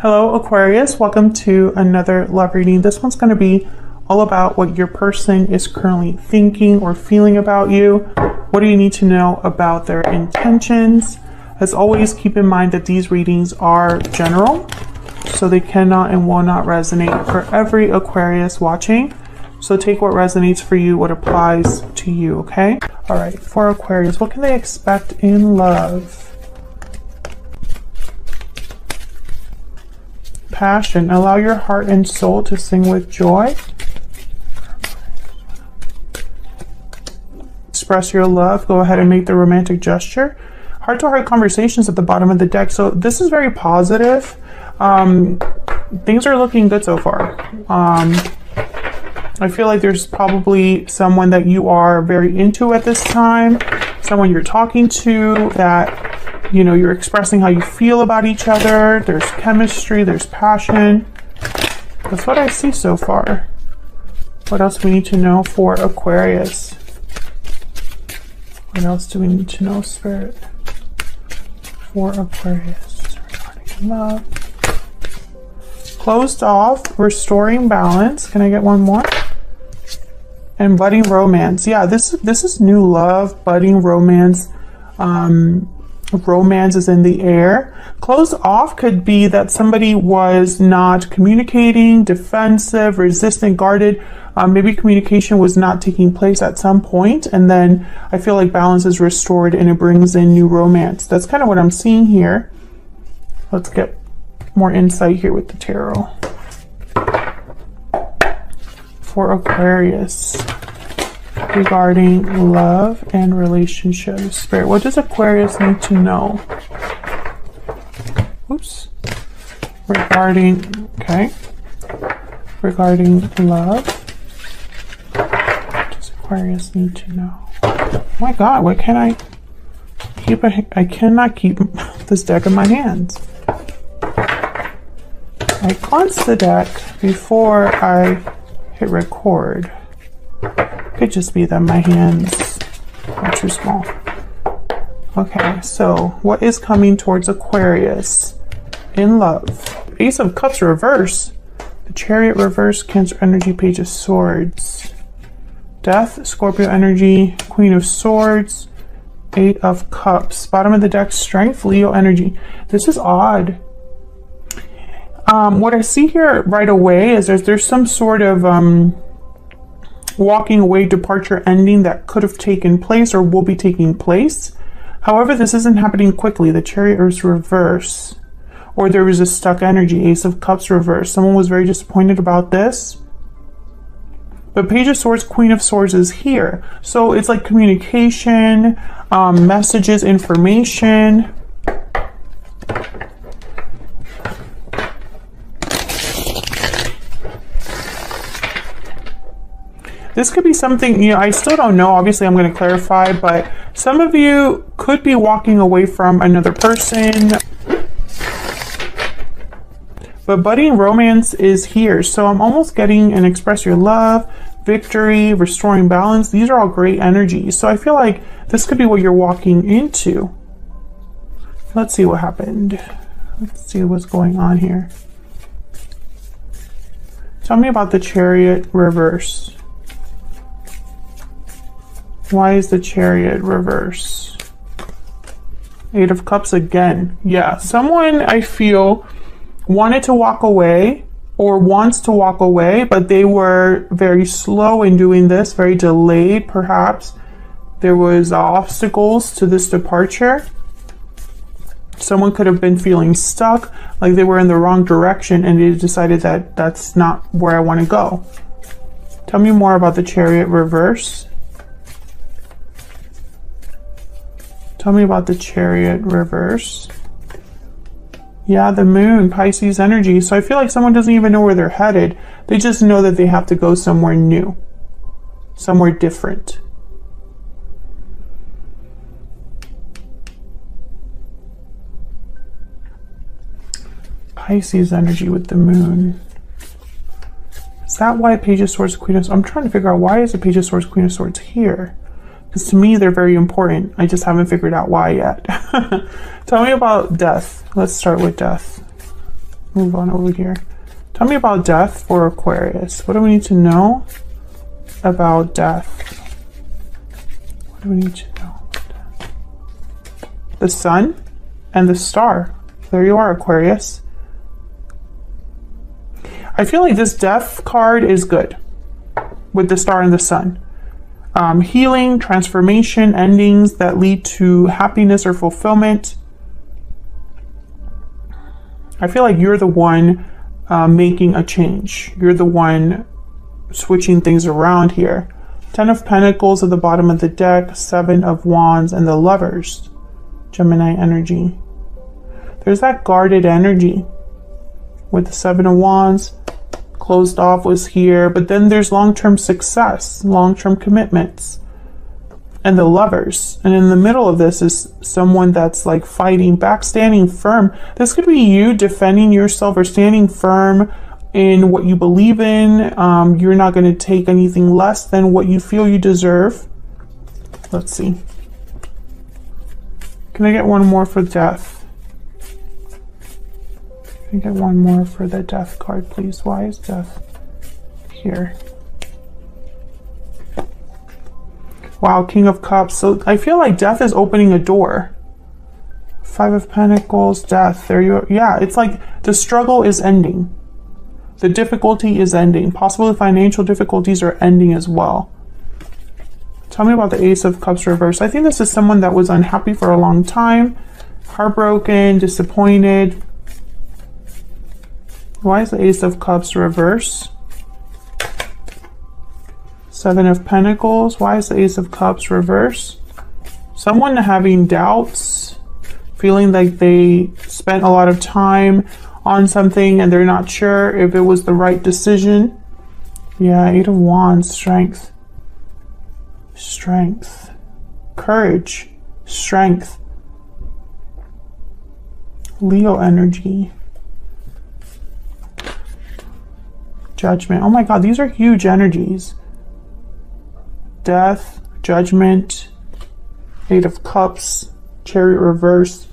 Hello Aquarius, welcome to another love reading. This one's going to be all about what your person is currently thinking or feeling about you. What do you need to know about their intentions? As always, keep in mind that these readings are general, so they cannot and will not resonate for every Aquarius watching. So take what resonates for you, what applies to you, okay? All right, for Aquarius, what can they expect in love? Passion. Allow your heart and soul to sing with joy. Express your love. Go ahead and make the romantic gesture. Heart-to-heart conversations at the bottom of the deck. So this is very positive. Things are looking good so far. I feel like there's probably someone that you are very into at this time. Someone you're talking to that, you know, you're expressing how you feel about each other. There's chemistry, there's passion. That's what I see so far. What else do we need to know for Aquarius? What else do we need to know, Spirit, for Aquarius regarding love? Closed off, restoring balance. Can I get one more? And budding romance. Yeah, this is new love, budding romance. Romance is in the air. Closed off could be that somebody was not communicating, defensive, resistant, guarded. Maybe communication was not taking place at some point, and then I feel like balance is restored and it brings in new romance. That's kind of what I'm seeing here. Let's get more insight here with the tarot. For Aquarius, regarding love and relationships. Spirit, what does Aquarius need to know? Oops. Regarding love. What does Aquarius need to know? Oh my God, what can I keep? I cannot keep this deck in my hands. I cleansed the deck before I hit record. Could just be that my hands are too small. Okay, so what is coming towards Aquarius in love? Ace of Cups reverse, the Chariot reverse, Cancer energy, Page of Swords, Death, Scorpio energy, Queen of Swords, Eight of Cups, bottom of the deck, Strength, Leo energy. This is odd. What I see here right away is there's some sort of walking away, departure, ending that could have taken place or will be taking place. However, this isn't happening quickly. The Chariot is reverse, or there was a stuck energy. Ace of Cups reverse. Someone was very disappointed about this. But Page of Swords, Queen of Swords is here. So it's like communication, messages, information. This could be something, you know, I still don't know. Obviously, I'm going to clarify, but some of you could be walking away from another person. But budding romance is here. So I'm almost getting an express your love, victory, restoring balance. These are all great energies. So I feel like this could be what you're walking into. Let's see what happened. Let's see what's going on here. Tell me about the Chariot reverse. Why is the Chariot reverse? Eight of Cups again. Yeah, someone I feel wanted to walk away or wants to walk away, but they were very slow in doing this, very delayed perhaps. There was obstacles to this departure. Someone could have been feeling stuck, like they were in the wrong direction, and they decided that that's not where I want to go. Tell me more about the Chariot reverse. Tell me about the Chariot reverse. Yeah, the Moon, Pisces energy. So I feel like someone doesn't even know where they're headed. They just know that they have to go somewhere new, somewhere different. Pisces energy with the Moon. Is that why Page of Swords, Queen of Swords? I'm trying to figure out, why is the Page of Swords, Queen of Swords here? Because to me, they're very important. I just haven't figured out why yet. Tell me about death. Let's start with death. Move on over here. Tell me about death for Aquarius. What do we need to know about death? What do we need to know about death? The sun and the star. There you are, Aquarius. I feel like this death card is good with the star and the sun. Healing, transformation, endings that lead to happiness or fulfillment. I feel like you're the one making a change. You're the one switching things around here. 10 of Pentacles at the bottom of the deck, 7 of Wands, and the Lovers. Gemini energy. There's that guarded energy with the 7 of Wands. Closed off was here, but then there's long-term success, long-term commitments, and the Lovers. And in the middle of this is someone that's like fighting back, standing firm. This could be you defending yourself or standing firm in what you believe in. You're not going to take anything less than what you feel you deserve. Let's see. Can I get one more for death? Can I get one more for the death card, please? Why is death here? Wow, King of Cups. So I feel like death is opening a door. 5 of Pentacles, death. There you are. Yeah, it's like the struggle is ending. The difficulty is ending. Possibly financial difficulties are ending as well. Tell me about the Ace of Cups reverse. I think this is someone that was unhappy for a long time. Heartbroken, disappointed. Why is the Ace of Cups reverse? 7 of Pentacles. Why is the Ace of Cups reverse? Someone having doubts, feeling like they spent a lot of time on something and they're not sure if it was the right decision. Yeah, 8 of Wands, strength. Strength. Courage. Strength. Leo energy. Judgment. Oh my God, these are huge energies. Death, Judgment, 8 of Cups, Chariot reverse,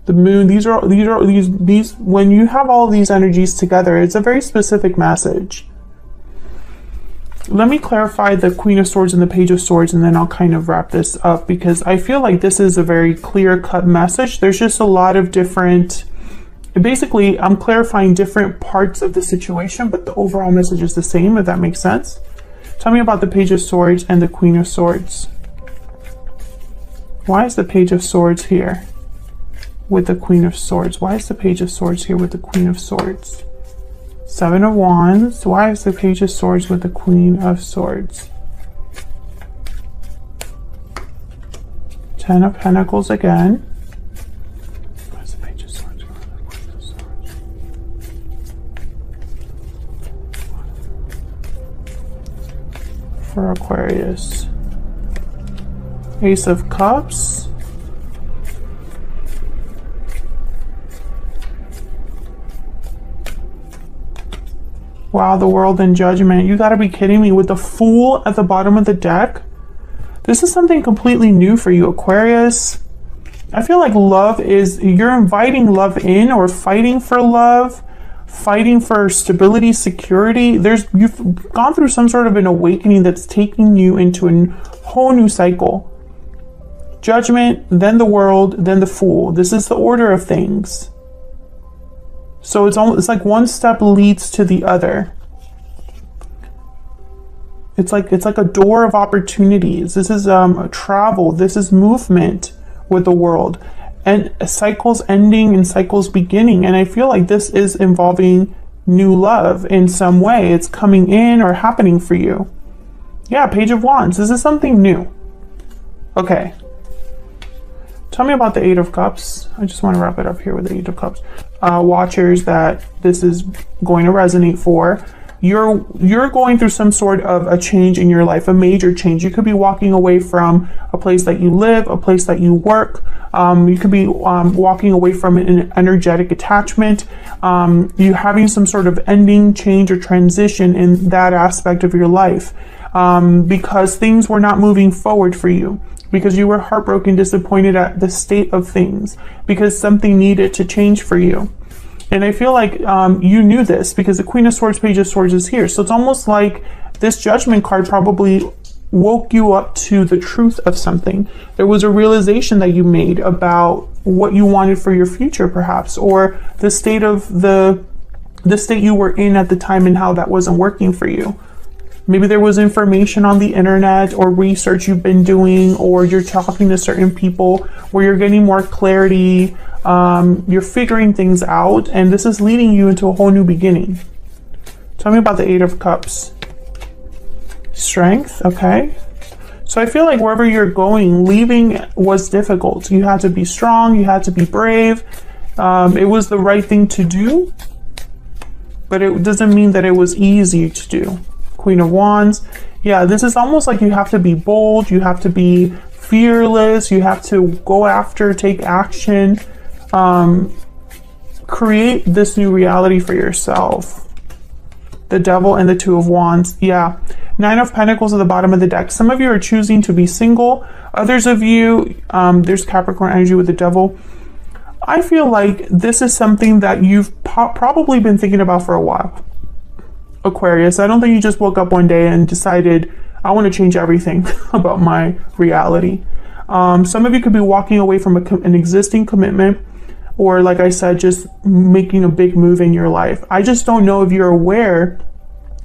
the Moon. These when you have all of these energies together, it's a very specific message. Let me clarify the Queen of Swords and the Page of Swords, and then I'll kind of wrap this up, because I feel like this is a very clear-cut message. There's just a lot of different, basically, I'm clarifying different parts of the situation, but the overall message is the same, if that makes sense. Tell me about the Page of Swords and the Queen of Swords. Why is the Page of Swords here with the Queen of Swords? Why is the Page of Swords here with the Queen of Swords? 7 of Wands. Why is the Page of Swords with the Queen of Swords? 10 of Pentacles again. Why is the Page of Swords with the Queen of Swords? For Aquarius. Ace of Cups. Wow, the World and Judgment. You gotta be kidding me. With the Fool at the bottom of the deck. This is something completely new for you, Aquarius. I feel like love is, you're inviting love in, or fighting for love, fighting for stability, security. You've gone through some sort of an awakening that's taking you into a whole new cycle. Judgment, then the World, then the Fool. This is the order of things. So it's like one step leads to the other. It's like a door of opportunities. This is travel. This is movement with the World, and cycles ending and cycles beginning. And I feel like this is involving new love in some way. It's coming in or happening for you. Yeah, Page of Wands. This is something new. Okay. Tell me about the 8 of Cups. I just want to wrap it up here with the 8 of Cups. Watchers that this is going to resonate for. You're going through some sort of a change in your life, a major change. You could be walking away from a place that you live, a place that you work. You could be walking away from an energetic attachment. You having some sort of ending, change, or transition in that aspect of your life, because things were not moving forward for you, because you were heartbroken, disappointed at the state of things, because something needed to change for you. And I feel like you knew this because the Queen of Swords, Page of Swords is here. So it's almost like this Judgment card probably woke you up to the truth of something. There was a realization that you made about what you wanted for your future, perhaps, or the state of the state you were in at the time and how that wasn't working for you. Maybe there was information on the internet or research you've been doing, or you're talking to certain people where you're getting more clarity. You're figuring things out, and this is leading you into a whole new beginning. Tell me about the Eight of Cups. Strength, okay. So I feel like wherever you're going, leaving was difficult. You had to be strong, you had to be brave. It was the right thing to do, but it doesn't mean that it was easy to do. Queen of Wands. Yeah, this is almost like you have to be bold, you have to be fearless, you have to go after, take action, create this new reality for yourself. The Devil and the Two of Wands. Yeah. Nine of Pentacles at the bottom of the deck. Some of you are choosing to be single. Others of you, there's Capricorn energy with the Devil. I feel like this is something that you've probably been thinking about for a while. Aquarius, I don't think you just woke up one day and decided, I want to change everything about my reality. Some of you could be walking away from an existing commitment, or like I said, just making a big move in your life. I just don't know if you're aware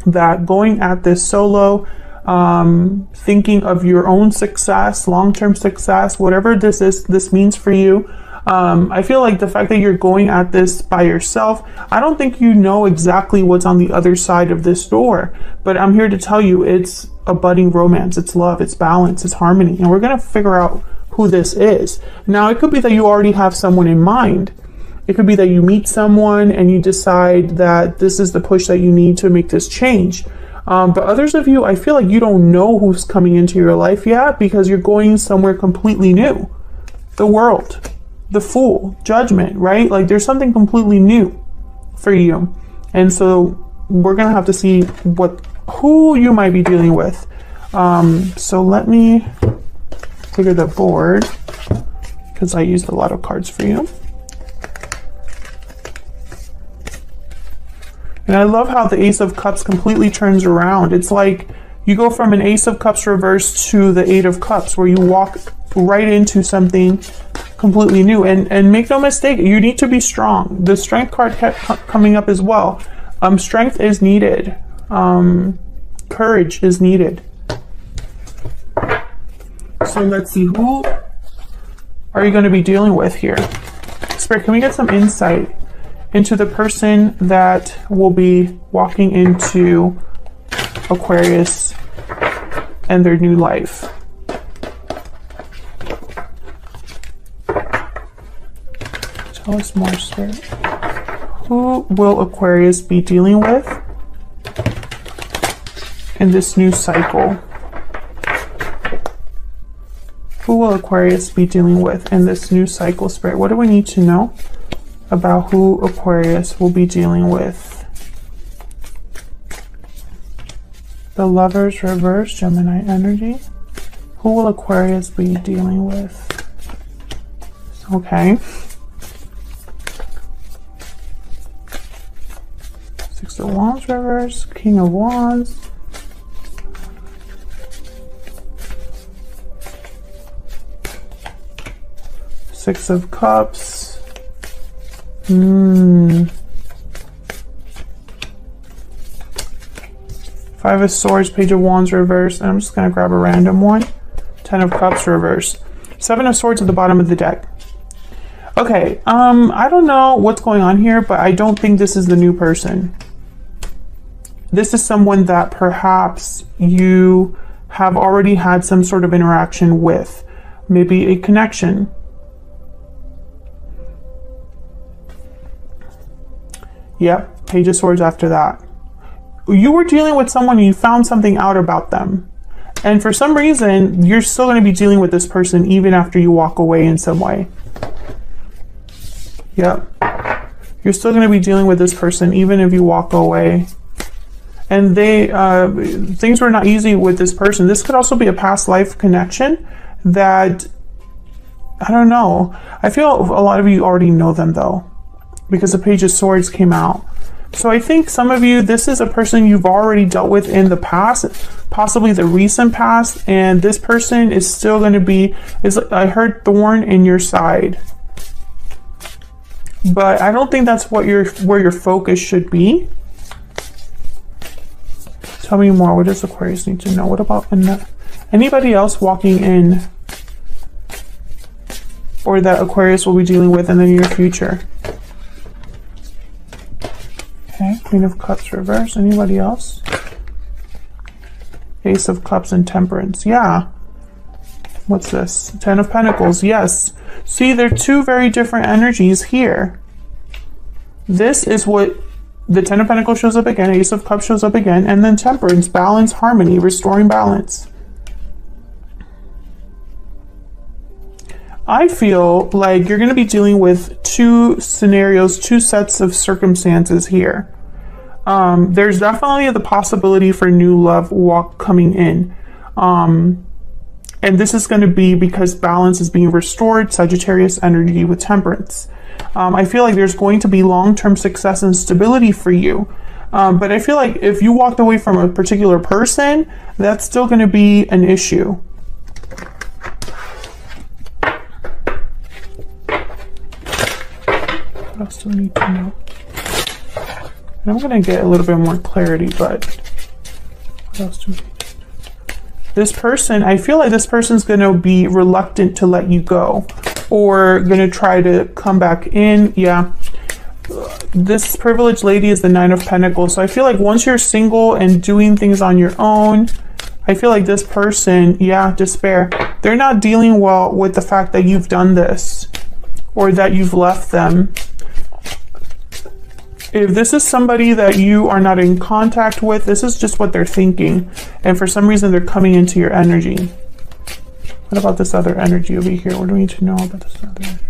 that going at this solo, thinking of your own success, long-term success, whatever this means for you. I feel like the fact that you're going at this by yourself, I don't think you know exactly what's on the other side of this door, but I'm here to tell you it's a budding romance, it's love, it's balance, it's harmony, and we're going to figure out who this is. Now, it could be that you already have someone in mind. It could be that you meet someone and you decide that this is the push that you need to make this change. But others of you, I feel like you don't know who's coming into your life yet because you're going somewhere completely new. The World, the Fool, Judgment, right? Like there's something completely new for you. And so we're going to have to see who you might be dealing with. So let me clear the board because I used a lot of cards for you. And I love how the Ace of Cups completely turns around. It's like you go from an Ace of Cups reverse to the Eight of Cups, where you walk right into something completely new. And make no mistake, you need to be strong. The Strength card kept coming up as well. Strength is needed. Courage is needed. So let's see, who are you going to be dealing with here? Spirit, can we get some insight into the person that will be walking into Aquarius and their new life? Tell us more, Spirit. Who will Aquarius be dealing with in this new cycle? Who will Aquarius be dealing with in this new cycle, Spirit? What do we need to know about who Aquarius will be dealing with? The Lovers reverse, Gemini energy. Who will Aquarius be dealing with? Okay. Six of Wands reverse, King of Wands. Six of Cups. Five of Swords, Page of Wands reverse, and I'm just going to grab a random one. Ten of Cups reverse. Seven of Swords at the bottom of the deck. Okay, I don't know what's going on here, but I don't think this is the new person. This is someone that perhaps you have already had some sort of interaction with. Maybe a connection. Yep, Page of Swords after that. You were dealing with someone and you found something out about them. And for some reason, you're still going to be dealing with this person even after you walk away in some way. Yep. You're still going to be dealing with this person even if you walk away. And things were not easy with this person. This could also be a past life connection that, I don't know. I feel a lot of you already know them though. because the Page of Swords came out. So I think some of you, this is a person you've already dealt with in the past, possibly the recent past, and this person is still going to be, I heard thorn in your side. But I don't think that's what where your focus should be. Tell me more. What does Aquarius need to know? What about anybody else walking in, or that Aquarius will be dealing with in the near future? Okay, Queen of Cups reverse. Anybody else? Ace of Cups and Temperance. Yeah. What's this? Ten of Pentacles. Yes. See, there are two very different energies here. This is what the Ten of Pentacles shows up again, Ace of Cups shows up again, and then Temperance, balance, harmony, restoring balance. I feel like you're going to be dealing with two scenarios, two sets of circumstances here. There's definitely the possibility for new love coming in. And this is going to be because balance is being restored, Sagittarius energy with Temperance. I feel like there's going to be long-term success and stability for you. But I feel like if you walked away from a particular person, that's still going to be an issue. What else do we need to know? And I'm going to get a little bit more clarity, but what else do we need? This person, I feel like this person's going to be reluctant to let you go, or going to try to come back in. Yeah. This privileged lady is the Nine of Pentacles. So I feel like once you're single and doing things on your own, I feel like this person, yeah, despair. They're not dealing well with the fact that you've done this or that you've left them. If this is somebody that you are not in contact with, this is just what they're thinking. And for some reason, they're coming into your energy. What about this other energy over here? What do we need to know about this other energy?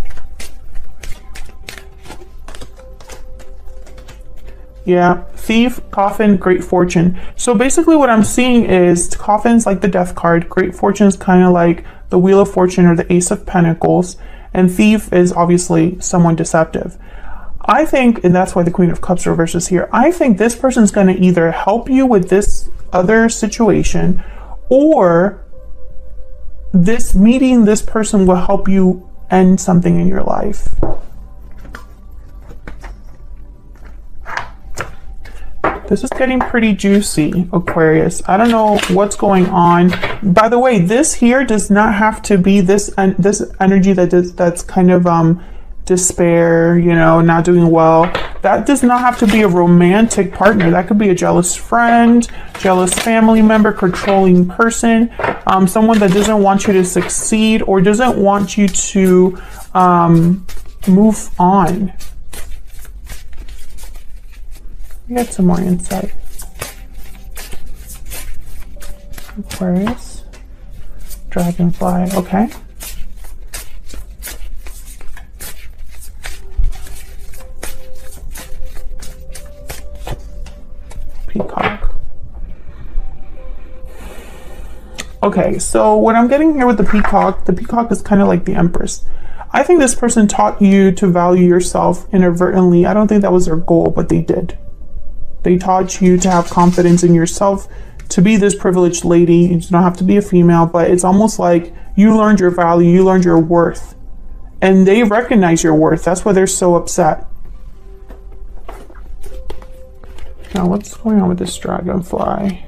Yeah, Thief, Coffin, Great Fortune. So basically what I'm seeing is Coffin's like the Death card. Great Fortune is kind of like the Wheel of Fortune or the Ace of Pentacles. And Thief is obviously someone deceptive. I think, and that's why the Queen of Cups reverse is here, I think this person's going to either help you with this other situation, or meeting this person will help you end something in your life. This is getting pretty juicy, Aquarius. I don't know what's going on. By the way, this here does not have to be this energy that's kind of despair, you know, not doing well. That does not have to be a romantic partner. That could be a jealous friend, jealous family member, controlling person, someone that doesn't want you to succeed or doesn't want you to move on. Get some more insight. Aquarius, Dragonfly, okay. Peacock. Okay, so what I'm getting here with the peacock is kind of like the Empress. I think this person taught you to value yourself inadvertently. I don't think that was their goal, but they did. They taught you to have confidence in yourself, to be this privileged lady. You don't have to be a female, but it's almost like you learned your value, you learned your worth, and they recognize your worth. That's why they're so upset. Now, what's going on with this Dragonfly?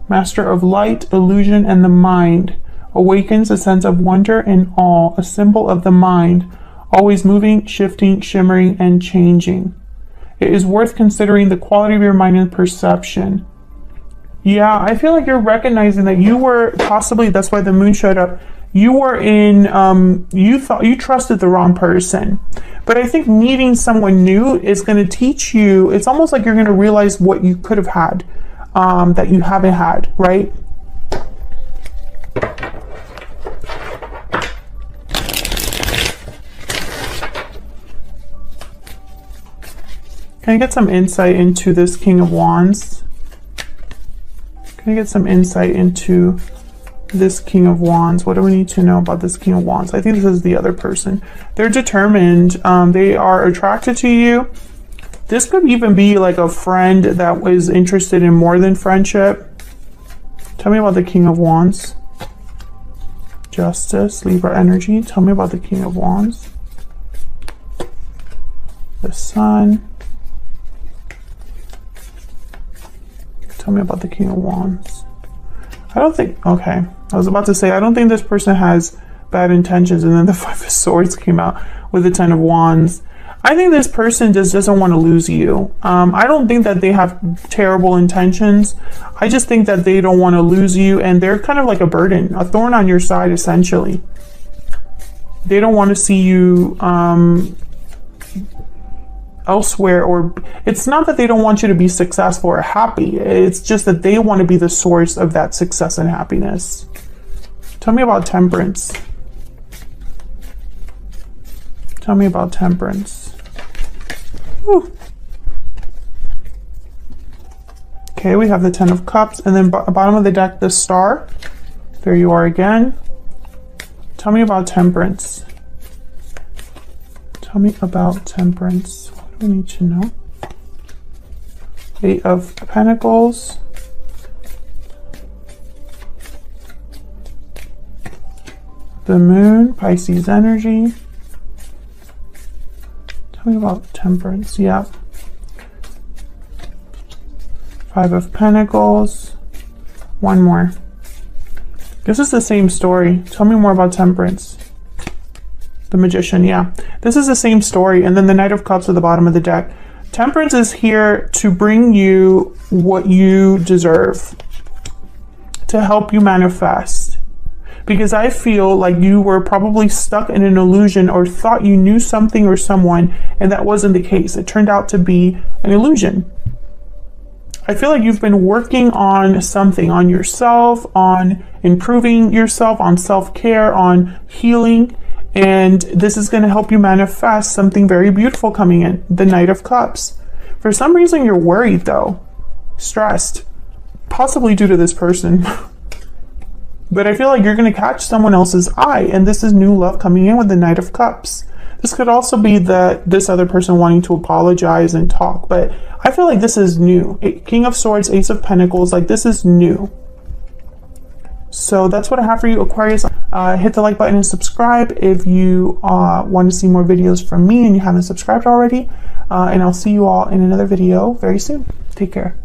Master of light, illusion, and the mind. Awakens a sense of wonder and awe, a symbol of the mind. Always moving, shifting, shimmering, and changing. It is worth considering the quality of your mind and perception. Yeah, I feel like you're recognizing that you were possibly, that's why the moon showed up, you were in, you thought you trusted the wrong person. But I think meeting someone new is going to teach you, it's almost like you're going to realize what you could have had, that you haven't had, right? Can I get some insight into this King of Wands? Can I get some insight into this King of Wands. What do we need to know about this King of Wands? I think this is the other person. They're determined. They are attracted to you. This could even be like a friend that was interested in more than friendship. Tell me about the King of Wands. Justice, Libra energy. Tell me about the King of Wands. The Sun. Tell me about the King of Wands. I don't think, okay. I was about to say, I don't think this person has bad intentions, and then the Five of Swords came out with the Ten of Wands. I think this person just doesn't want to lose you. I don't think that they have terrible intentions. I just think that they don't want to lose you, and they're kind of like a burden, a thorn on your side, essentially. They don't want to see you elsewhere, or it's not that they don't want you to be successful or happy. It's just that they want to be the source of that success and happiness. Tell me about Temperance. Tell me about Temperance. Whew. Okay, we have the Ten of Cups, and then bottom of the deck, the Star. There you are again. Tell me about Temperance. Tell me about Temperance. What do we need to know? Eight of Pentacles. The Moon, Pisces energy. Tell me about Temperance. Yeah. Five of Pentacles. One more. This is the same story. Tell me more about Temperance. The Magician, yeah. This is the same story. And then the Knight of Cups at the bottom of the deck. Temperance is here to bring you what you deserve, to help you manifest. Because I feel like you were probably stuck in an illusion, or thought you knew something or someone, and that wasn't the case. It turned out to be an illusion. I feel like you've been working on something, on yourself, on improving yourself, on self-care, on healing. And this is going to help you manifest something very beautiful coming in. The Knight of Cups. For some reason, you're worried though. Stressed. Possibly due to this person. But I feel like you're going to catch someone else's eye. And this is new love coming in with the Knight of Cups. This could also be this other person wanting to apologize and talk. But I feel like this is new. King of Swords, Ace of Pentacles. Like, this is new. So that's what I have for you, Aquarius. Hit the like button and subscribe if you want to see more videos from me and you haven't subscribed already. And I'll see you all in another video very soon. Take care.